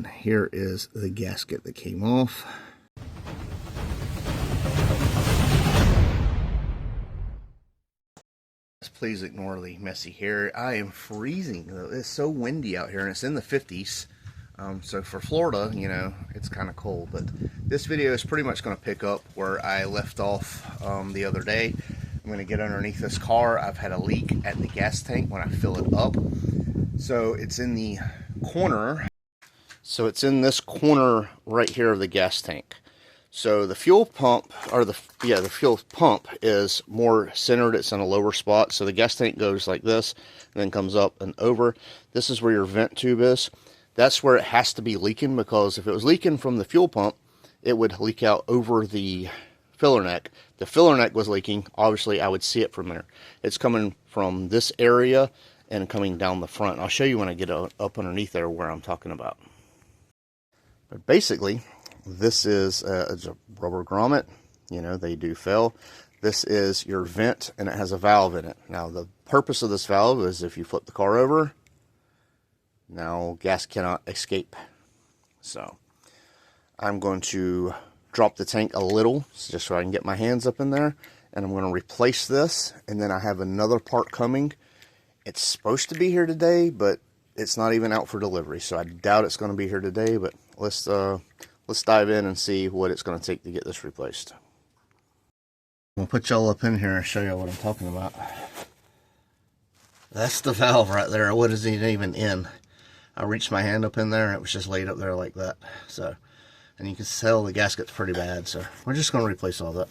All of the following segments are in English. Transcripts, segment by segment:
Here is the gasket that came off. Please ignore the messy hair. I am freezing. It's so windy out here, and it's in the 50s. So for Florida, you know, it's kind of cold. But this video is pretty much going to pick up where I left off the other day. I'm going to get underneath this car. I've had a leak at the gas tank when I fill it up. So it's in the corner. So it's in this corner right here of the gas tank. So the fuel pump, or the fuel pump is more centered. It's in a lower spot. So the gas tank goes like this, and then comes up and over. This is where your vent tube is. That's where it has to be leaking, because if it was leaking from the fuel pump, it would leak out over the filler neck. The filler neck was leaking. Obviously, I would see it from there. It's coming from this area and coming down the front. I'll show you when I get up underneath there where I'm talking about. But basically, this is a rubber grommet. You know, they do fail. This is your vent, and it has a valve in it. Now, the purpose of this valve is if you flip the car over, now gas cannot escape. So I'm going to drop the tank a little just so I can get my hands up in there, and I'm going to replace this, and then I have another part coming. It's supposed to be here today, but it's not even out for delivery, so I doubt it's going to be here today. But let's dive in and see what it's going to take to get this replaced. I'll put y'all up in here and show you what I'm talking about. That's the valve right there. What is it even in? I reached my hand up in there and it was just laid up there like that. So, and you can tell the gasket's pretty bad. So we're just going to replace all that.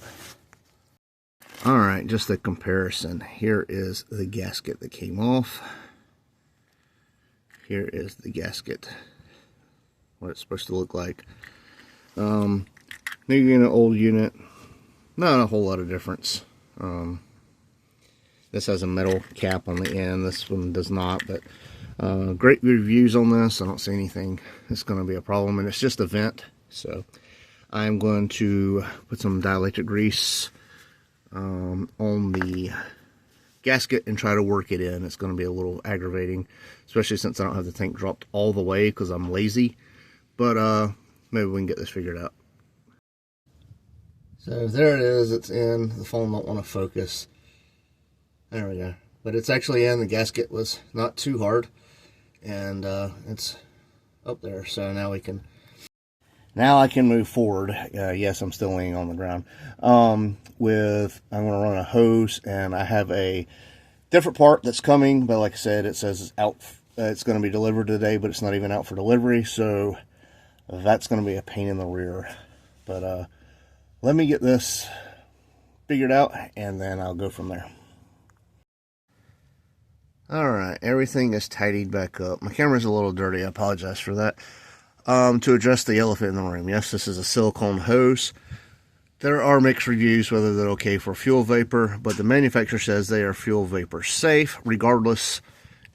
All right, just a comparison. Here is the gasket that came off. Here is the gasket, what it's supposed to look like. New unit, old unit, not a whole lot of difference. This has a metal cap on the end. This one does not, but great reviews on this. I don't see anything that's going to be a problem, and it's just a vent. So I'm going to put some dielectric grease on the gasket and try to work it in. It's going to be a little aggravating, especially since I don't have the tank dropped all the way because I'm lazy. But maybe we can get this figured out. So there it is. It's in. The phone don't want to focus. There we go. But it's actually in. The gasket was not too hard, and it's up there. So now we can. Now I can move forward. Yes, I'm still laying on the ground. I'm going to run a hose, and I have a different part that's coming. But like I said, it says it's out. It's going to be delivered today, but it's not even out for delivery. So that's going to be a pain in the rear. But let me get this figured out, and then I'll go from there. Alright, everything is tidied back up. My camera's a little dirty, I apologize for that. To address the elephant in the room, yes, this is a silicone hose. There are mixed reviews whether they're okay for fuel vapor, but the manufacturer says they are fuel vapor safe. Regardless,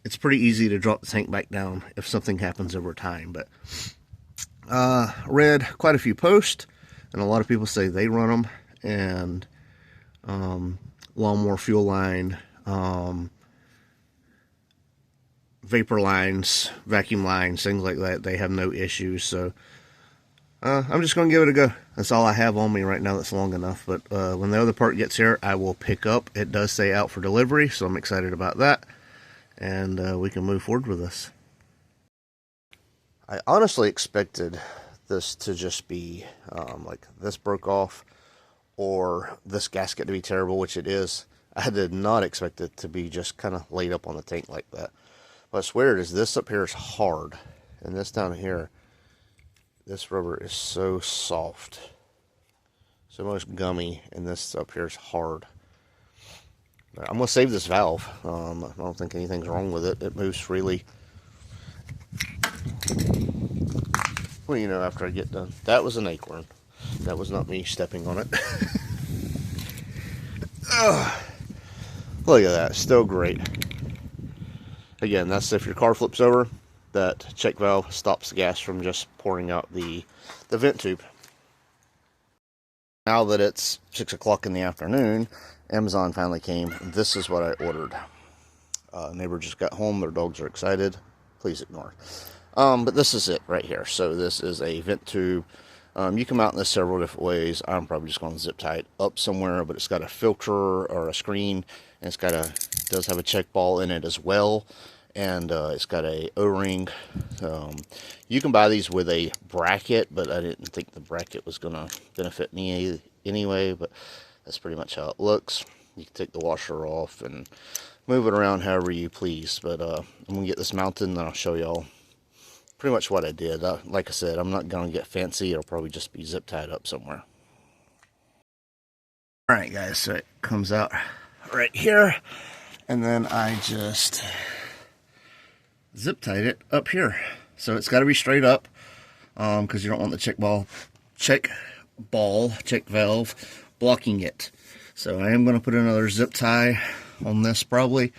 it's pretty easy to drop the tank back down if something happens over time. But read quite a few posts, and a lot of people say they run them, and lawnmower fuel line, vapor lines, vacuum lines, things like that, they have no issues. So I'm just going to give it a go. That's all I have on me right now that's long enough. But when the other part gets here, I will pick up. It does say out for delivery, so I'm excited about that. And we can move forward with this. I honestly expected this to just be like this broke off, or this gasket to be terrible, which it is. I did not expect it to be just kind of laid up on the tank like that. But I swear it is, this up here is hard, and this down here, this rubber is so soft, so much gummy, and this up here is hard. I'm going to save this valve. I don't think anything's wrong with it. It moves freely. Well, you know, after I get done. That was an acorn. That was not me stepping on it. Look at that. Still great. Again, that's if your car flips over, that check valve stops the gas from just pouring out the vent tube. Now that it's 6 o'clock in the afternoon, Amazon finally came. This is what I ordered. Neighbor just got home. Their dogs are excited. Please ignore. But this is it right here. So this is a vent tube. You can mount this several different ways. I'm probably just going to zip tie it up somewhere, but it's got a filter or a screen, and it's got does have a check ball in it as well, and it's got a O-ring. You can buy these with a bracket, but I didn't think the bracket was going to benefit me anyway, but that's pretty much how it looks. You can take the washer off and move it around however you please, but I'm going to get this mounted and then I'll show y'all pretty much what I did. Like I said, I'm not going to get fancy. It'll probably just be zip tied up somewhere. Alright guys, so it comes out right here, and then I just zip tied it up here. So it's got to be straight up, because you don't want the check valve blocking it. So I am going to put another zip tie on this probably,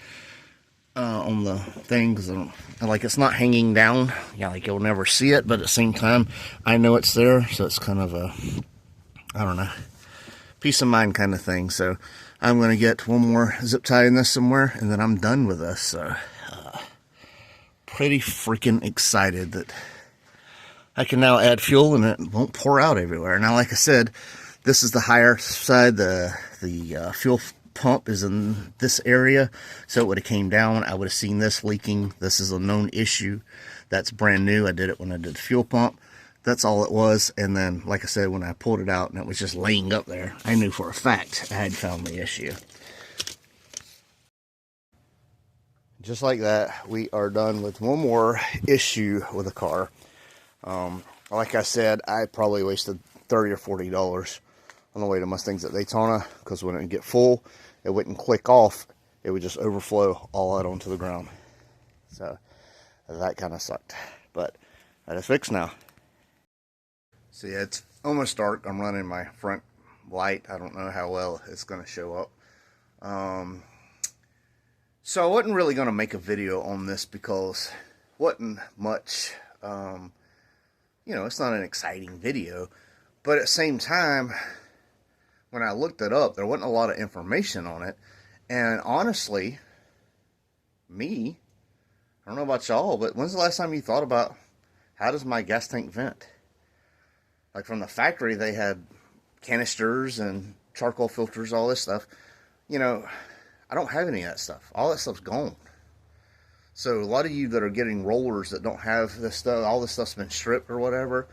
on the thing, because it's not hanging down. Yeah, like you'll never see it, but at the same time, I know it's there, so it's kind of a, I don't know, peace of mind kind of thing. So I'm going to get one more zip tie in this somewhere, and then I'm done with this. So pretty freaking excited that I can now add fuel and it won't pour out everywhere. Now, like I said, this is the higher side. The fuel pump is in this area, so it would have came down. I would have seen this leaking. This is a known issue. That's brand new. I did it when I did the fuel pump. That's all it was. And then, like I said, when I pulled it out and it was just laying up there, I knew for a fact I had found the issue. Just like that, we are done with one more issue with the car. Like I said, I probably wasted $30 or $40 on the way to Mustangs at Daytona, because when it would get full, it wouldn't click off. It would just overflow all out onto the ground. So that kind of sucked, but that is fixed now. See, it's almost dark. I'm running my front light. I don't know how well it's going to show up. So I wasn't really going to make a video on this because it wasn't much, it's not an exciting video. But at the same time, when I looked it up, there wasn't a lot of information on it. And honestly, I don't know about y'all, but when's the last time you thought about, how does my gas tank vent? Like from the factory, they had canisters and charcoal filters, all this stuff. I don't have any of that stuff. All that stuff's gone. So a lot of you that are getting rollers that don't have this stuff, all this stuff's been stripped or whatever,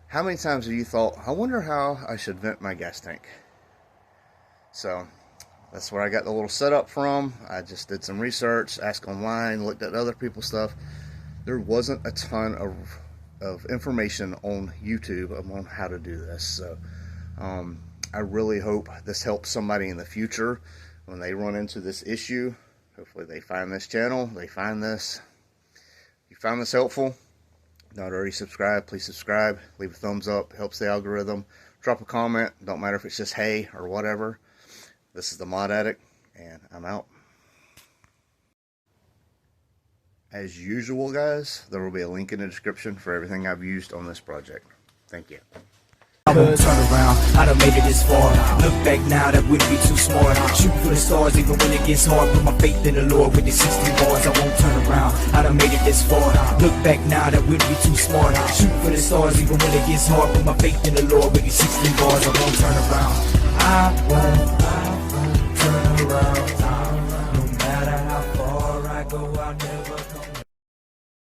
how many times have you thought, I wonder how I should vent my gas tank? So that's where I got the little setup from. I just did some research, asked online, looked at other people's stuff. There wasn't a ton of information on YouTube on how to do this. So I really hope this helps somebody in the future when they run into this issue. Hopefully they find this channel, they find this. If you found this helpful, not already subscribed, please subscribe, leave a thumbs up, helps the algorithm. Drop a comment, don't matter if it's just hey or whatever. This is the Mod Addict, and I'm out. As usual, guys, there will be a link in the description for everything I've used on this project. Thank you. Turn around, I done made it this far. Look back now, that wouldn't be too smart. Shoot for the stars even when it gets hard. Put my faith in the Lord with the 16 bars, I won't turn around. I done made it this far. Look back now, that wouldn't be too smart. Shoot for the stars even when it gets hard. Put my faith in the Lord with the 16 bars, I won't turn around. I won't turn around. No matter how far I go, I'll never come.